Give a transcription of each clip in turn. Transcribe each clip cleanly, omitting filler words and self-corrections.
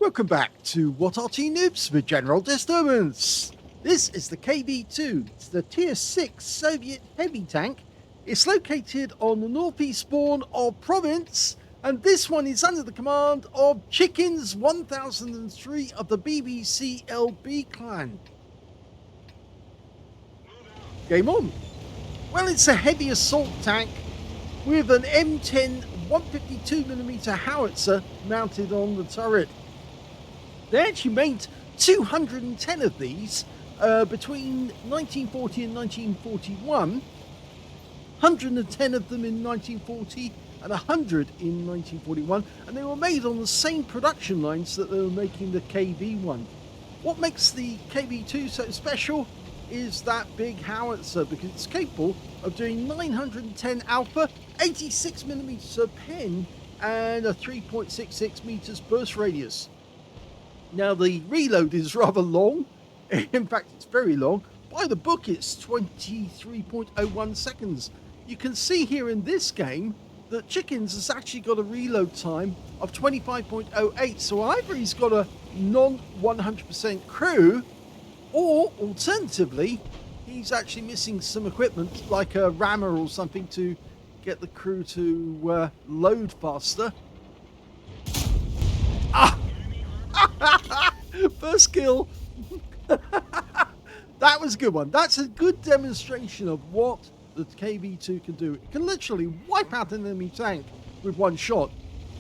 Welcome back to What Arty Noobs for General Disturbance. This is the KV-2. It's the Tier 6 Soviet heavy tank. It's located on the northeast spawn of Province, and this one is under the command of Chickens 1003 of the BBCLB clan. Game on. Well, it's a heavy assault tank with an M10 152mm howitzer mounted on the turret. They actually made 210 of these between 1940 and 1941, 110 of them in 1940 and 100 in 1941, and they were made on the same production lines that they were making the KV-1. What makes the KV-2 so special is that big howitzer, because it's capable of doing 910 alpha, 86mm pen, and a 3.66 meters burst radius. Now, the reload is rather long. In fact, it's very long. By the book, it's 23.01 seconds. You can see here in this game that Chickens has actually got a reload time of 25.08. So either he's got a non-100% crew, or alternatively, he's actually missing some equipment like a rammer or something to get the crew to load faster. Ah! First kill. That was a good one. That's a good demonstration of what the KV-2 can do. It can literally wipe out an enemy tank with one shot.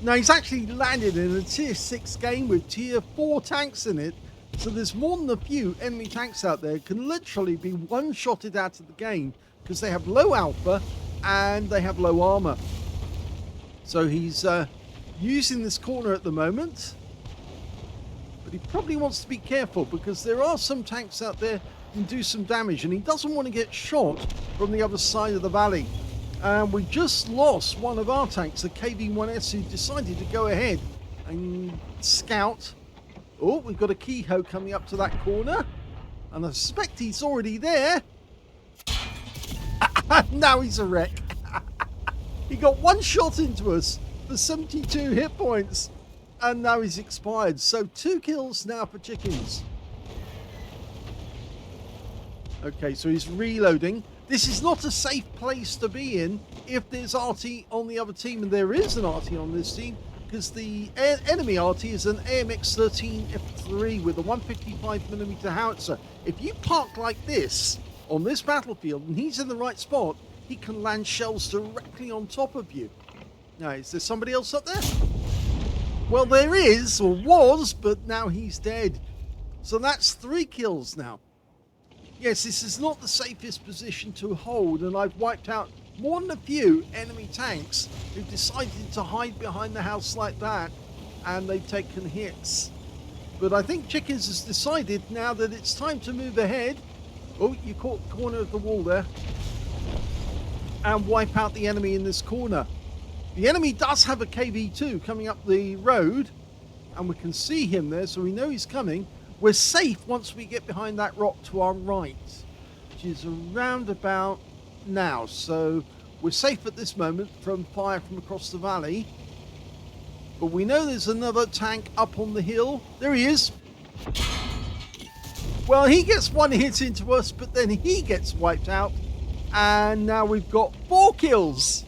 Now, he's actually landed in a tier 6 game with tier 4 tanks in it, so there's more than a few enemy tanks out there can literally be one-shotted out of the game because they have low alpha and they have low armor. So he's using this corner at the moment. But he probably wants to be careful because there are some tanks out there who can do some damage, and he doesn't want to get shot from the other side of the valley. And we just lost one of our tanks, the KV-1S, who decided to go ahead and scout. Oh, we've got a Keyhoe coming up to that corner, and I suspect he's already there. Now he's a wreck. He got one shot into us for 72 hit points. And now he's expired. So 2 kills now for Chickens. Okay, so he's reloading. This is not a safe place to be in if there's Arty on the other team. And there is an Arty on this team, because the enemy Arty is an AMX-13F3 with a 155mm howitzer. If you park like this on this battlefield and he's in the right spot, he can land shells directly on top of you. Now, is there somebody else up there? Well, there is, or was, but now he's dead. So that's 3 kills now. Yes, this is not the safest position to hold, and I've wiped out more than a few enemy tanks who decided to hide behind the house like that, and they've taken hits. But I think Chickens has decided now that it's time to move ahead. Oh, you caught the corner of the wall there. And wipe out the enemy in this corner. The enemy does have a KV-2 coming up the road, and we can see him there, so we know he's coming. We're safe once we get behind that rock to our right, which is around about now. So we're safe at this moment from fire from across the valley. But we know there's another tank up on the hill. There he is. Well, he gets one hit into us, but then he gets wiped out. And now we've got 4 kills.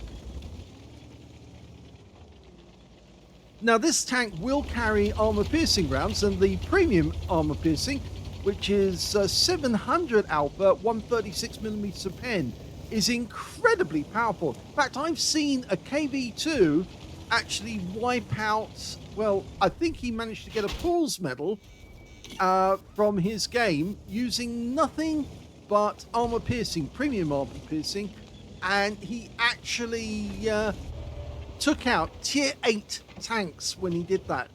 Now, this tank will carry armor-piercing rounds, and the premium armor-piercing, which is 700 alpha, 136mm pen, is incredibly powerful. In fact, I've seen a KV-2 actually wipe out, well, I think he managed to get a Fool's Medal from his game using nothing but armor-piercing, premium armor-piercing, and he actually took out tier 8 tanks when he did that.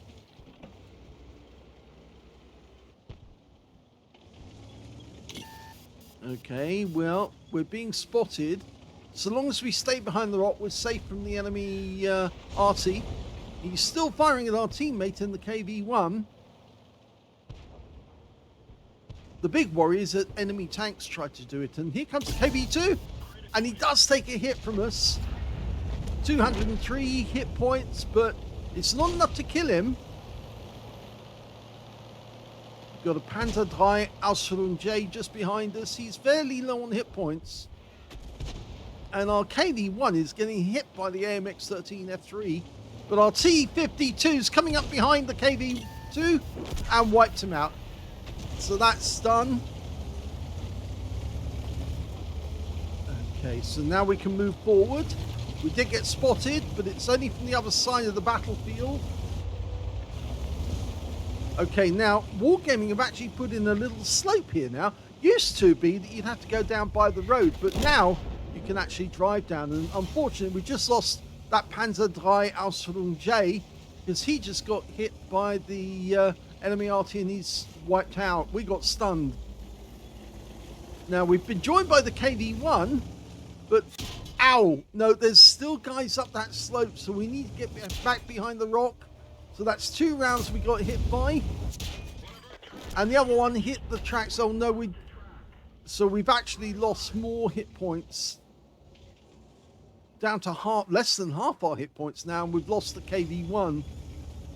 Okay, well, we're being spotted. So long as we stay behind the rock, we're safe from the enemy Arty. He's still firing at our teammate in the KV-1. The big worry is that enemy tanks try to do it. And here comes the KV-2. And he does take a hit from us. 203 hit points, but it's not enough to kill him. got a Panzer III Ausführung J just behind us. He's fairly low on hit points. And our KV-1 is getting hit by the AMX-13F3. But our T-52 is coming up behind the KV-2 and wiped him out. So that's done. Okay, so now we can move forward. We did get spotted, but it's only from the other side of the battlefield. Okay, now Wargaming have actually put in a little slope here now. Used to be that you'd have to go down by the road, but now you can actually drive down. And unfortunately, we just lost that Panzer III Ausführung J because he just got hit by the enemy Arty and he's wiped out. We got stunned. Now we've been joined by the KV-1, but ow, no, there's still guys up that slope, so we need to get back behind the rock. So that's 2 rounds we got hit by, and the other one hit the tracks. Oh no, so we've actually lost more hit points, down to less than half our hit points now, and we've lost the KV-1.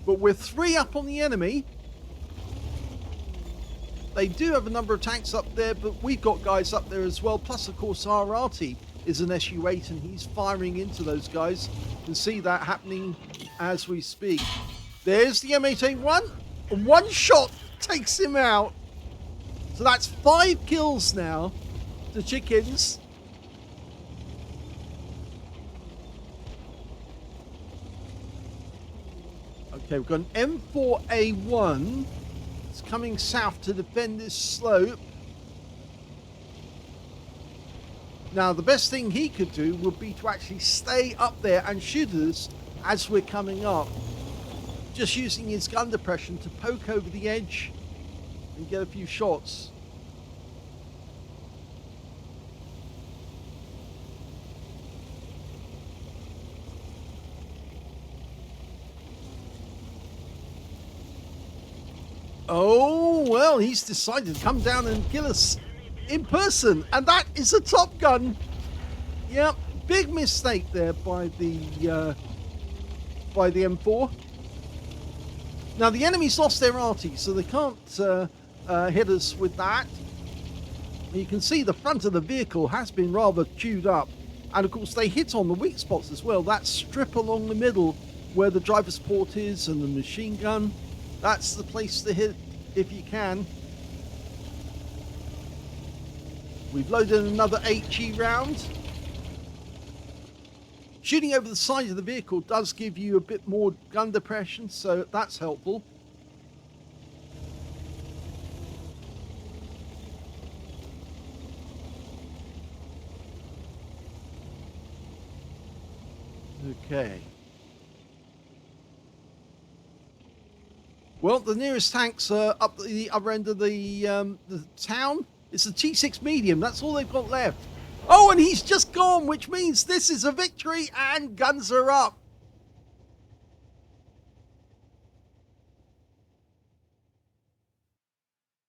But we're 3 up on the enemy. They do have a number of tanks up there, but we've got guys up there as well. Plus, of course, our Arty is an SU-8, and he's firing into those guys. You can see that happening as we speak. There's the M8A1. One shot takes him out. So that's 5 kills now to Chickens. Okay, we've got an M4A1. It's coming south to defend this slope. Now, the best thing he could do would be to actually stay up there and shoot us as we're coming up. Just using his gun depression to poke over the edge and get a few shots. Oh, well, he's decided to come down and kill us in person, and that is a Top Gun. Yep, big mistake there by the M4. Now the enemy's lost their Arty, so they can't hit us with that. You can see the front of the vehicle has been rather chewed up, and of course they hit on the weak spots as well. That strip along the middle where the driver's port is and the machine gun, that's the place to hit if you can. We've loaded another HE round. Shooting over the side of the vehicle does give you a bit more gun depression, so that's helpful. Okay. Well, the nearest tanks are up the other end of the town. It's a T6 medium. That's all they've got left. Oh, and he's just gone, which means this is a victory and guns are up.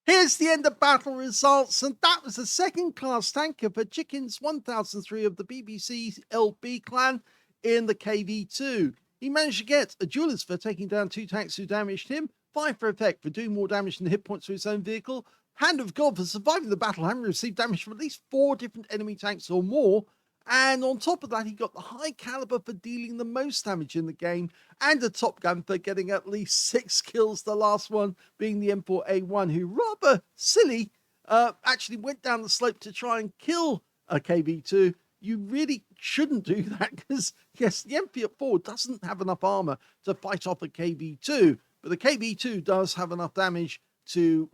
Here's the end of battle results, and that was a second-class tanker for Chickens 1003 of the BBCLB clan in the KV-2. He managed to get a duelist for taking down 2 tanks who damaged him, 5 for effect for doing more damage than hit points to his own vehicle, Hand of God for surviving the battle and received damage from at least 4 different enemy tanks or more. And on top of that, he got the high caliber for dealing the most damage in the game, and a Top Gun for getting at least 6 kills, the last one being the M4A1, who rather silly actually went down the slope to try and kill a KV-2. You really shouldn't do that because, yes, the M4 doesn't have enough armor to fight off a KV-2, but the KV-2 does have enough damage to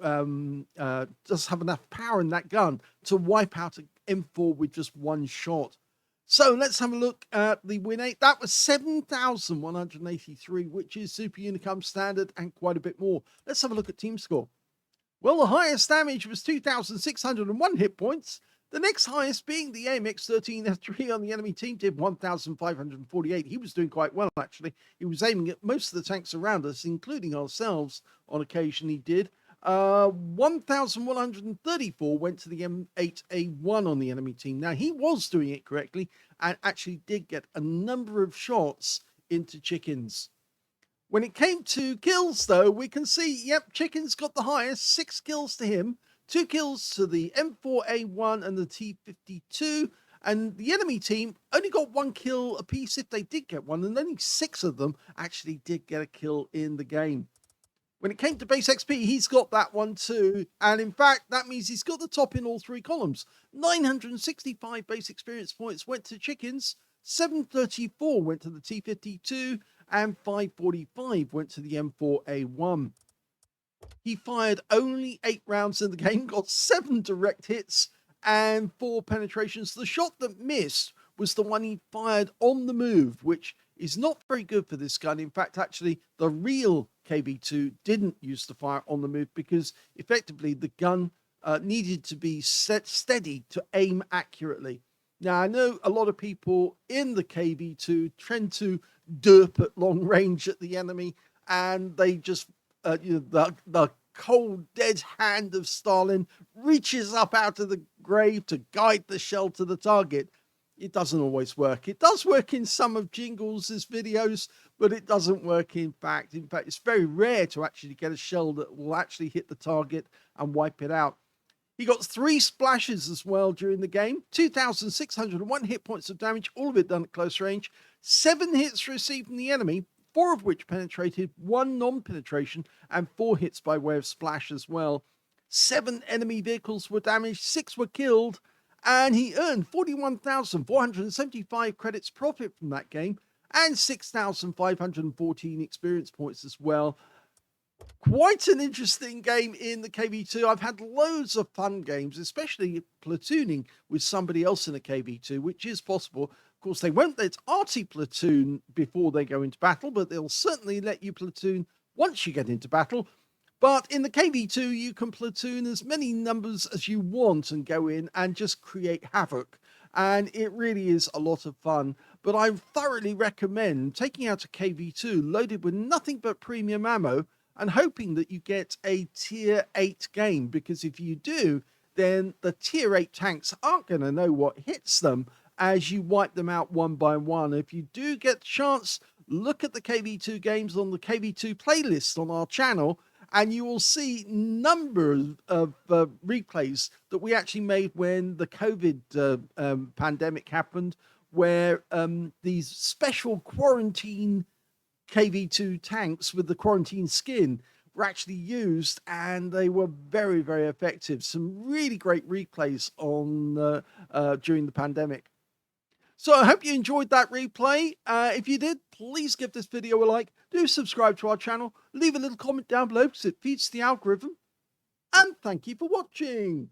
does have enough power in that gun to wipe out an M4 with just 1 shot. So let's have a look at the win rate. That was 7,183, which is Super Unicum standard and quite a bit more. Let's have a look at team score. Well, the highest damage was 2,601 hit points. The next highest being the AMX-13F3 on the enemy team did 1,548. He was doing quite well, actually. He was aiming at most of the tanks around us, including ourselves on occasion he did. 1,134 went to the M8A1 on the enemy team. Now, he was doing it correctly and actually did get a number of shots into Chickens. When it came to kills, though, we can see, yep, Chicken's got the highest, 6 kills to him, 2 kills to the M4A1 and the T52, and the enemy team only got 1 kill apiece if they did get one, and only 6 of them actually did get a kill in the game. When it came to base XP, he's got that one too, and in fact, that means he's got the top in all 3 columns. 965 base experience points went to Chickens, 734 went to the T52, and 545 went to the M4A1. He fired only 8 rounds in the game, got 7 direct hits and 4 penetrations. The shot that missed was the one he fired on the move, which is not very good for this gun. In fact, actually, the real KV-2 didn't use the fire on the move because effectively the gun needed to be set steady to aim accurately. Now, I know a lot of people in the KV-2 tend to derp at long range at the enemy, and they just, the cold, dead hand of Stalin reaches up out of the grave to guide the shell to the target. It doesn't always work. It does work in some of Jingles' videos, but it doesn't work in fact. In fact, it's very rare to actually get a shell that will actually hit the target and wipe it out. He got 3 splashes as well during the game, 2,601 hit points of damage, all of it done at close range, 7 hits received from the enemy, 4 of which penetrated, 1 non-penetration, and 4 hits by way of splash as well. 7 enemy vehicles were damaged, 6 were killed, and he earned 41,475 credits profit from that game, and 6,514 experience points as well. Quite an interesting game in the KV-2. I've had loads of fun games, especially platooning with somebody else in a KV-2, which is possible. Of course, they won't let Arty platoon before they go into battle, but they'll certainly let you platoon once you get into battle. But in the KV-2, you can platoon as many numbers as you want and go in and just create havoc. And it really is a lot of fun. But I thoroughly recommend taking out a KV-2 loaded with nothing but premium ammo and hoping that you get a tier 8 game, because if you do, then the tier 8 tanks aren't going to know what hits them as you wipe them out one by one. If you do get a chance, look at the KV-2 games on the KV-2 playlist on our channel, and you will see numbers of replays that we actually made when the COVID pandemic happened, where these special quarantine KV-2 tanks with the quarantine skin were actually used, and they were very, very effective. Some really great replays on during the pandemic. So I hope you enjoyed that replay. If you did, please give this video a like. Do subscribe to our channel. Leave a little comment down below because it feeds the algorithm. And thank you for watching.